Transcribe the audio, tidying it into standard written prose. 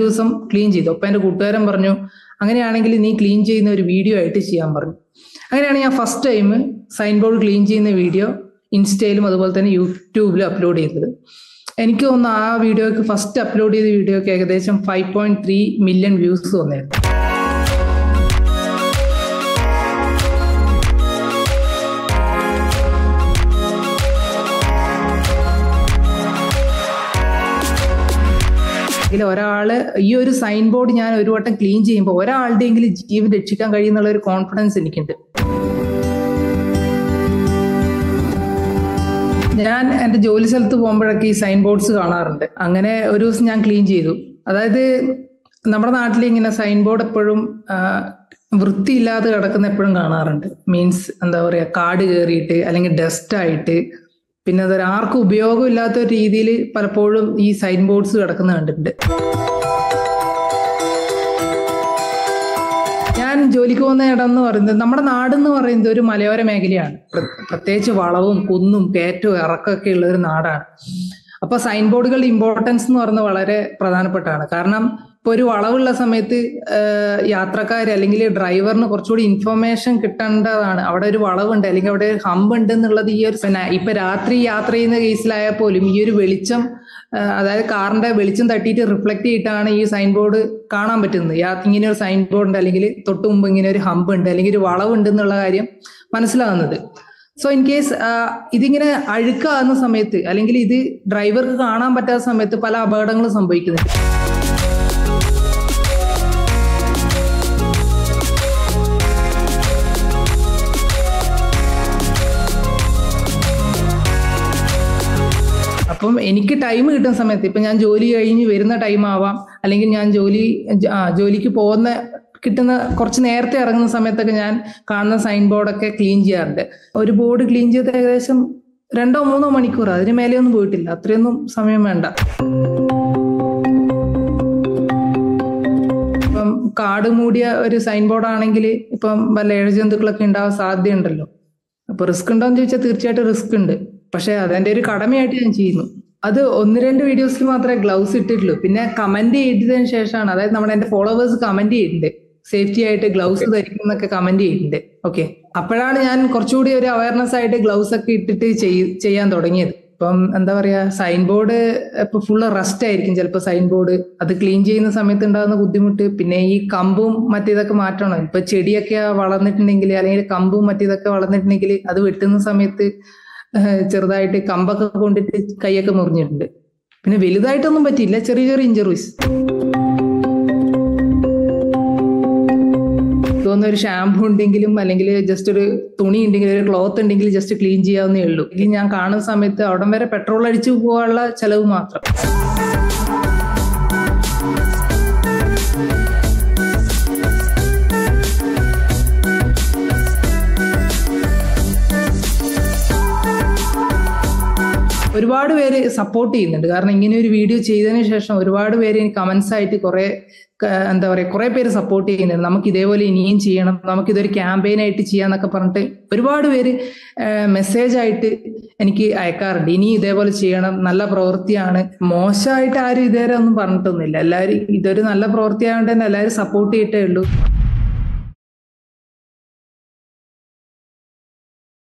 ദിവസം ക്ലീൻ ചെയ്തു. അപ്പൊ എന്റെ കൂട്ടുകാരൻ പറഞ്ഞു, അങ്ങനെയാണെങ്കിൽ നീ ക്ലീൻ ചെയ്യുന്ന ഒരു വീഡിയോ ആയിട്ട് ചെയ്യാൻ പറഞ്ഞു. അങ്ങനെയാണ് ഞാൻ first time sign board clean ചെയ്യുന്ന വീഡിയോ ഇൻസ്റ്റയിലും അതുപോലെ തന്നെ യൂട്യൂബിലും അപ്ലോഡ് ചെയ്തത്. എനിക്ക് തോന്നുന്നു ആ വീഡിയോക്ക് ഫസ്റ്റ് അപ്ലോഡ് ചെയ്ത വീഡിയോക്ക് ഏകദേശം 5.3 മില്യൺ വ്യൂസ് വന്നായിരുന്നു. ഒരാള് ഈ ഒരു സൈൻ ബോർഡ് ഞാൻ ഒരു വട്ടം ക്ലീൻ ചെയ്യുമ്പോൾ ഒരാളുടെ എങ്കിലും ജീവൻ രക്ഷിക്കാൻ കഴിയുന്നുള്ള ഒരു കോൺഫിഡൻസ് എനിക്കുണ്ട്. ഞാൻ എന്റെ ജോലി സ്ഥലത്ത് പോകുമ്പോഴൊക്കെ ഈ സൈൻ ബോർഡ്സ് കാണാറുണ്ട്. അങ്ങനെ ഒരു ദിവസം ഞാൻ ക്ലീൻ ചെയ്തു. അതായത് നമ്മുടെ നാട്ടിൽ ഇങ്ങനെ സൈൻ ബോർഡ് എപ്പോഴും വൃത്തിയില്ലാതെ കിടക്കുന്ന എപ്പോഴും കാണാറുണ്ട്. മീൻസ് എന്താ പറയാ, കാട് കയറിയിട്ട് അല്ലെങ്കിൽ ഡസ്റ്റ് ആയിട്ട്, പിന്നെ അതൊരു ആർക്കും ഉപയോഗമില്ലാത്ത ഒരു രീതിയിൽ പലപ്പോഴും ഈ സൈൻ ബോർഡ്സ് കിടക്കുന്ന കണ്ടിട്ടുണ്ട്. ഞാൻ ജോലിക്ക് പോകുന്ന ഇടം എന്ന് പറയുന്നത്, നമ്മുടെ നാടെന്ന് പറയുന്നത് ഒരു മലയോര മേഖലയാണ്. പ്രത്യേകിച്ച് വളവും കുന്നും കയറ്റവും ഇറക്കമൊക്കെ ഉള്ള ഒരു നാടാണ്. അപ്പൊ സൈൻ ബോർഡുകളുടെ ഇമ്പോർട്ടൻസ് എന്ന് പറയുന്നത് വളരെ പ്രധാനപ്പെട്ടാണ്. കാരണം ഇപ്പൊ ഒരു വളവുള്ള സമയത്ത് യാത്രക്കാർ അല്ലെങ്കിൽ ഡ്രൈവറിന് കുറച്ചുകൂടി ഇൻഫർമേഷൻ കിട്ടേണ്ടതാണ്. അവിടെ ഒരു വളവുണ്ട് അല്ലെങ്കിൽ അവിടെ ഒരു ഹമ്പ് ഉണ്ട് എന്നുള്ളത് ഈ ഒരു ഇപ്പൊ രാത്രി യാത്ര ചെയ്യുന്ന കേസിലായാൽ പോലും ഈ ഒരു വെളിച്ചം, അതായത് കാറിന്റെ വെളിച്ചം തട്ടിയിട്ട് റിഫ്ലക്ട് ചെയ്തിട്ടാണ് ഈ സൈൻ ബോർഡ് കാണാൻ പറ്റുന്നത്. ഇങ്ങനെ ഒരു സൈൻ ബോർഡ് ഉണ്ട് അല്ലെങ്കിൽ തൊട്ട് മുമ്പ് ഇങ്ങനെ ഒരു ഹമ്പ് ഉണ്ട് അല്ലെങ്കിൽ ഒരു വളവുണ്ട് എന്നുള്ള കാര്യം മനസ്സിലാകുന്നത്. സോ ഇൻ കേസ് ഇതിങ്ങനെ അഴുക്കാകുന്ന സമയത്ത് അല്ലെങ്കിൽ ഇത് ഡ്രൈവർക്ക് കാണാൻ പറ്റാത്ത സമയത്ത് പല അപകടങ്ങളും സംഭവിക്കുന്നുണ്ട്. അപ്പം എനിക്ക് ടൈം കിട്ടുന്ന സമയത്ത്, ഇപ്പൊ ഞാൻ ജോലി കഴിഞ്ഞ് വരുന്ന ടൈം ആവാം, അല്ലെങ്കിൽ ഞാൻ ജോലിക്ക് കിട്ടുന്ന കുറച്ച് നേരത്തെ ഇറങ്ങുന്ന സമയത്തൊക്കെ ഞാൻ കാണുന്ന സൈൻ ബോർഡൊക്കെ ക്ലീൻ ചെയ്യാറുണ്ട്. ഒരു ബോർഡ് ക്ലീൻ ചെയ്ത് ഏകദേശം 2-3 മണിക്കൂർ, അതിന് മേലെ ഒന്നും പോയിട്ടില്ല. അത്രയൊന്നും സമയം വേണ്ട. ഇപ്പം കാട് മൂടിയ ഒരു സൈൻ ബോർഡ് ആണെങ്കിൽ ഇപ്പം വല്ല ഇഴജന്തുക്കളൊക്കെ ഉണ്ടാവാൻ സാധ്യതയുണ്ടല്ലോ. അപ്പൊ റിസ്ക് ഉണ്ടോന്ന് ചോദിച്ചാൽ തീർച്ചയായിട്ടും റിസ്ക് ഉണ്ട്. പക്ഷെ അതെന്റെ ഒരു കടമയായിട്ട് ഞാൻ ചെയ്യുന്നു. അത് 1-2 വീഡിയോസിൽ മാത്രമേ ഗ്ലൗസ് ഇട്ടിട്ടുള്ളൂ. പിന്നെ കമന്റ് ചെയ്തതിനു ശേഷമാണ്, അതായത് എന്റെ ഫോളോവേഴ്സ് കമന്റ് ചെയ്തിട്ടുണ്ട്, സേഫ്റ്റി ആയിട്ട് ഗ്ലൗസ് ധരിക്കും എന്നൊക്കെ കമന്റ് ചെയ്തിട്ടുണ്ട്. ഓക്കെ, അപ്പോഴാണ് ഞാൻ കുറച്ചുകൂടി ഒരു അവയർനെസ് ആയിട്ട് ഗ്ലൗസ് ഒക്കെ ഇട്ടിട്ട് ചെയ്യാൻ തുടങ്ങിയത്. ഇപ്പം എന്താ പറയാ, സൈൻ ബോർഡ് ഇപ്പൊ ഫുള്ള് റസ്റ്റ് ആയിരിക്കും ചിലപ്പോൾ സൈൻ ബോർഡ്. അത് ക്ലീൻ ചെയ്യുന്ന സമയത്ത് ഉണ്ടാകുന്ന ബുദ്ധിമുട്ട്, പിന്നെ ഈ കമ്പും മറ്റേതൊക്കെ മാറ്റണം. ഇപ്പൊ ചെടിയൊക്കെ വളർന്നിട്ടുണ്ടെങ്കിൽ അല്ലെങ്കിൽ കമ്പും മറ്റേതൊക്കെ വളർന്നിട്ടുണ്ടെങ്കിൽ അത് വെട്ടുന്ന സമയത്ത് ചെറുതായിട്ട് കമ്പൊക്കെ കൊണ്ടിട്ട് കൈയൊക്കെ മുറിഞ്ഞിട്ടുണ്ട്. പിന്നെ വലുതായിട്ടൊന്നും പറ്റിയില്ല, ചെറിയ ചെറിയ ഇഞ്ചറീസ്. തോന്നുന്ന ഒരു ഷാമ്പു ഉണ്ടെങ്കിലും അല്ലെങ്കിൽ ജസ്റ്റ് ഒരു തുണി ഉണ്ടെങ്കിലും ഒരു ക്ലോത്ത് ഉണ്ടെങ്കിൽ ജസ്റ്റ് ക്ലീൻ ചെയ്യാവുന്നേ ഉള്ളൂ. ഇല്ലെങ്കിൽ ഞാൻ കാണുന്ന സമയത്ത് അവിടം വരെ പെട്രോൾ അടിച്ചു പോകാനുള്ള ചെലവ് മാത്രം. ഒരുപാട് പേര് സപ്പോർട്ട് ചെയ്യുന്നുണ്ട്. കാരണം ഇങ്ങനെ ഒരു വീഡിയോ ചെയ്തതിന് ശേഷം ഒരുപാട് പേര് കമന്റ്സ് ആയിട്ട് കുറെ പേര് സപ്പോർട്ട് ചെയ്യുന്നുണ്ട്. നമുക്ക് ഇതേപോലെ ഇനിയും ചെയ്യണം, നമുക്കിതൊരു ക്യാമ്പയിൻ ആയിട്ട് ചെയ്യാന്നൊക്കെ പറഞ്ഞിട്ട് ഒരുപാട് പേര് മെസ്സേജ് ആയിട്ട് എനിക്ക് അയക്കാറുണ്ട്. ഇനി ഇതേപോലെ ചെയ്യണം, നല്ല പ്രവൃത്തിയാണ്. മോശമായിട്ട് ആരും ഇതുവരെ ഒന്നും പറഞ്ഞിട്ടൊന്നുമില്ല. എല്ലാവരും ഇതൊരു നല്ല പ്രവൃത്തിയായതുകൊണ്ട് തന്നെ എല്ലാവരും സപ്പോർട്ട് ചെയ്തിട്ടേ ഉള്ളൂ.